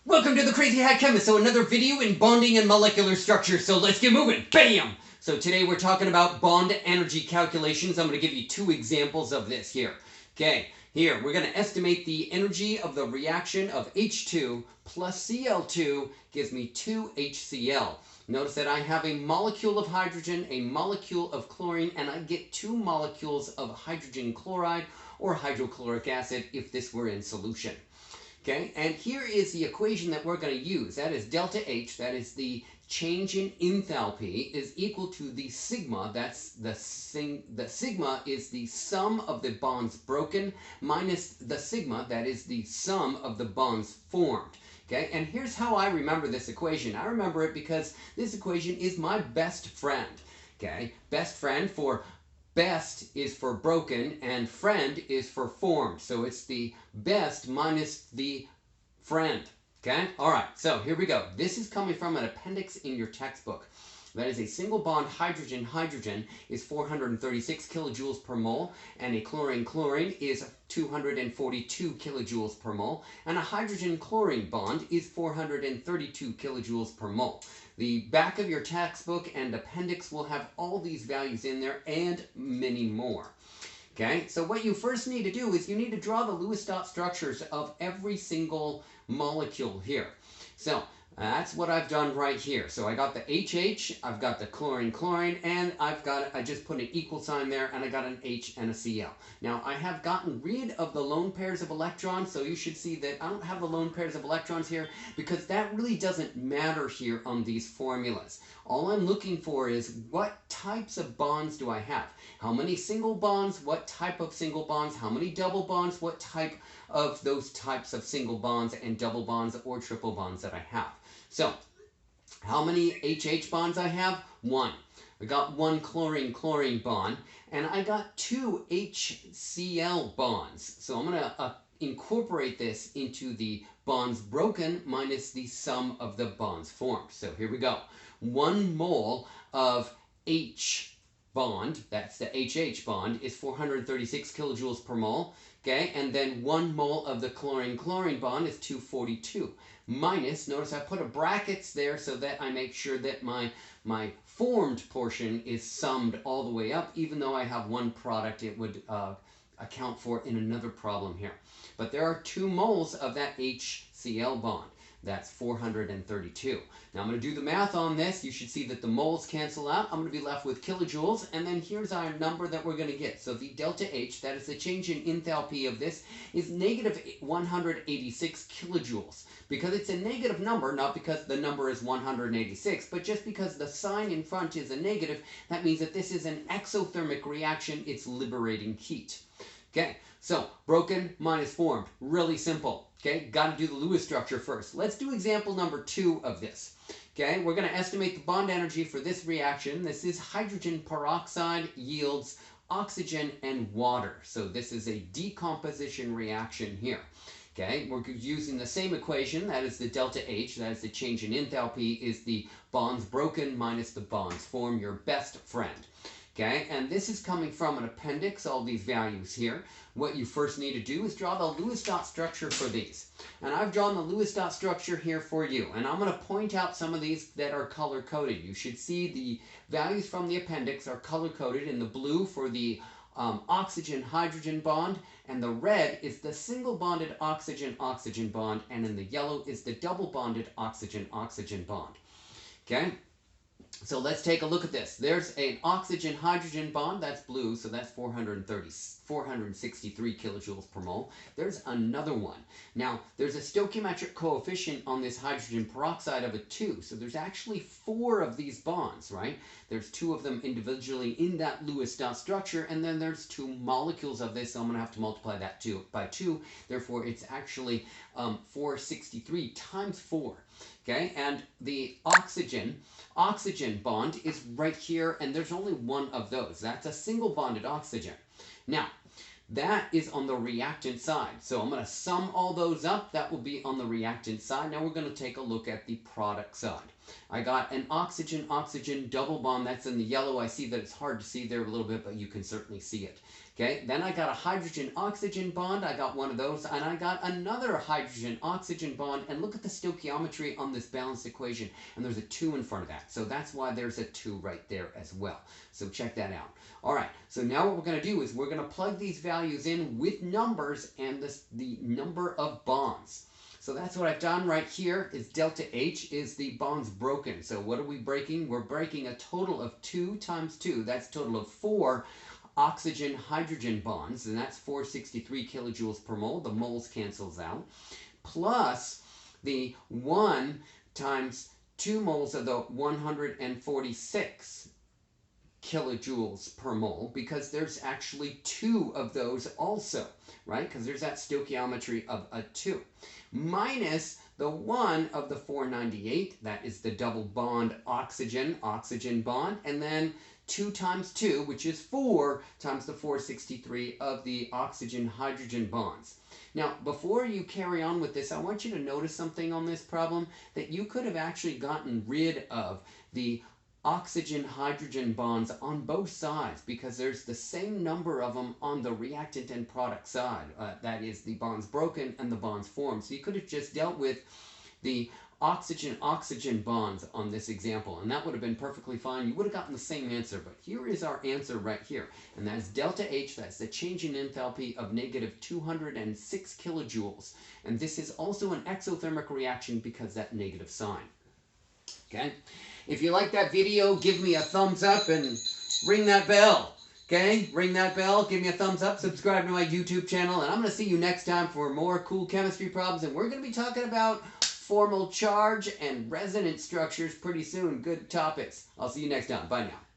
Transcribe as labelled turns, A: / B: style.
A: Welcome to the Crazy Hat Chemist. So another video in bonding and molecular structure. So let's get moving. Bam! So today we're talking about bond energy calculations. I'm going to give you two examples of this here. Okay, here we're going to estimate the energy of the reaction of H2 plus Cl2 gives me 2HCl. Notice that I have a molecule of hydrogen, a molecule of chlorine, and I get 2 molecules of hydrogen chloride or hydrochloric acid if this were in solution. Okay, and here is the equation that we're going to use. That is delta H, that is the change in enthalpy, is equal to the sigma. That's the sigma is the sum of the bonds broken minus the sigma, that is the sum of the bonds formed. Okay, and here's how I remember this equation. I remember it because this equation is my best friend. Okay, best friend for best is for broken and friend is for formed. So it's the best minus the friend. Okay? All right. So here we go. This is coming from an appendix in your textbook. That is a single bond hydrogen-hydrogen is 436 kilojoules per mole, and a chlorine-chlorine is 242 kilojoules per mole, and a hydrogen-chlorine bond is 432 kilojoules per mole. The back of your textbook and appendix will have all these values in there and many more. Okay, so what you first need to do is you need to draw the Lewis dot structures of every single molecule here. So that's what I've done right here. So I got the HH, I've got the chlorine-chlorine, and I just put an equal sign there, and I got an H and a Cl. Now, I have gotten rid of the lone pairs of electrons, so you should see that I don't have the lone pairs of electrons here, because that really doesn't matter here on these formulas. All I'm looking for is what types of bonds do I have? How many single bonds? What type of single bonds? How many double bonds? What type of those types of single bonds and double bonds or triple bonds that I have? So, how many HH bonds I have? 1. I got 1 chlorine-chlorine bond, and I got 2 HCl bonds. So I'm going to incorporate this into the bonds broken minus the sum of the bonds formed. So here we go. 1 mole of H bond, that's the HH bond, is 436 kilojoules per mole. Okay, and then 1 mole of the chlorine-chlorine bond is 242. Minus, notice I put a brackets there so that I make sure that my formed portion is summed all the way up. Even though I have one product, it would account for in another problem here. But there are 2 moles of that HCl bond. That's 432. Now I'm going to do the math on this. You should see that the moles cancel out. I'm going to be left with kilojoules, and then here's our number that we're going to get. So the delta H, that is the change in enthalpy of this, is negative 186 kilojoules. Because it's a negative number, not because the number is 186, but just because the sign in front is a negative, that means that this is an exothermic reaction. It's liberating heat. Okay, so broken minus formed, really simple. Okay, got to do the Lewis structure first. Let's do example number 2 of this. Okay, we're going to estimate the bond energy for this reaction. This is hydrogen peroxide yields oxygen and water. So this is a decomposition reaction here. Okay, we're using the same equation, that is the delta H, that is the change in enthalpy, is the bonds broken minus the bonds formed, your best friend. Okay, and this is coming from an appendix, all these values here. What you first need to do is draw the Lewis dot structure for these. And I've drawn the Lewis dot structure here for you. And I'm going to point out some of these that are color-coded. You should see the values from the appendix are color-coded in the blue for the oxygen-hydrogen bond, and the red is the single-bonded oxygen-oxygen bond, and in the yellow is the double-bonded oxygen-oxygen bond. Okay? So let's take a look at this. There's an oxygen-hydrogen bond, that's blue, so that's 463 kilojoules per mole. There's another one. Now, there's a stoichiometric coefficient on this hydrogen peroxide of a 2, so there's actually 4 of these bonds, right? There's 2 of them individually in that Lewis dot structure, and then there's 2 molecules of this, so I'm going to have to multiply that by 2. Therefore, it's actually 463 times 4. Okay, and the oxygen bond is right here, and there's only 1 of those. That's a single bonded oxygen. Now, that is on the reactant side. So I'm going to sum all those up. That will be on the reactant side. Now we're going to take a look at the product side. I got an oxygen-oxygen double bond. That's in the yellow. I see that it's hard to see there a little bit, but you can certainly see it. Okay, then I got a hydrogen-oxygen bond. I got one of those, and I got another hydrogen-oxygen bond. And look at the stoichiometry on this balanced equation, and there's a 2 in front of that. So that's why there's a 2 right there as well. So check that out. All right, so now what we're going to do is we're going to plug these values in with numbers and the number of bonds. So that's what I've done right here. Is delta H is the bonds broken. So what are we breaking? We're breaking a total of 2 times 2. That's a total of 4 oxygen-hydrogen bonds, and that's 463 kilojoules per mole. The moles cancels out. Plus the 1 times 2 moles of the 146 kilojoules per mole, because there's actually 2 of those also, right? Because there's that stoichiometry of a 2. Minus the 1 of the 498, that is the double bond oxygen bond, and then 2 times 2, which is 4 times the 463 of the oxygen-hydrogen bonds. Now, before you carry on with this, I want you to notice something on this problem, that you could have actually gotten rid of the oxygen-hydrogen bonds on both sides, because there's the same number of them on the reactant and product side. That is the bonds broken and the bonds formed. So you could have just dealt with the oxygen-oxygen bonds on this example, and that would have been perfectly fine. You would have gotten the same answer, but here is our answer right here, and that's delta H. That's the change in enthalpy of negative 206 kilojoules, and this is also an exothermic reaction because that negative sign. Okay, if you like that video, give me a thumbs up and ring that bell. Okay, ring that bell, give me a thumbs up, subscribe to my YouTube channel, and I'm going to see you next time for more cool chemistry problems, and we're going to be talking about formal charge and resonance structures pretty soon. Good topics. I'll see you next time. Bye now.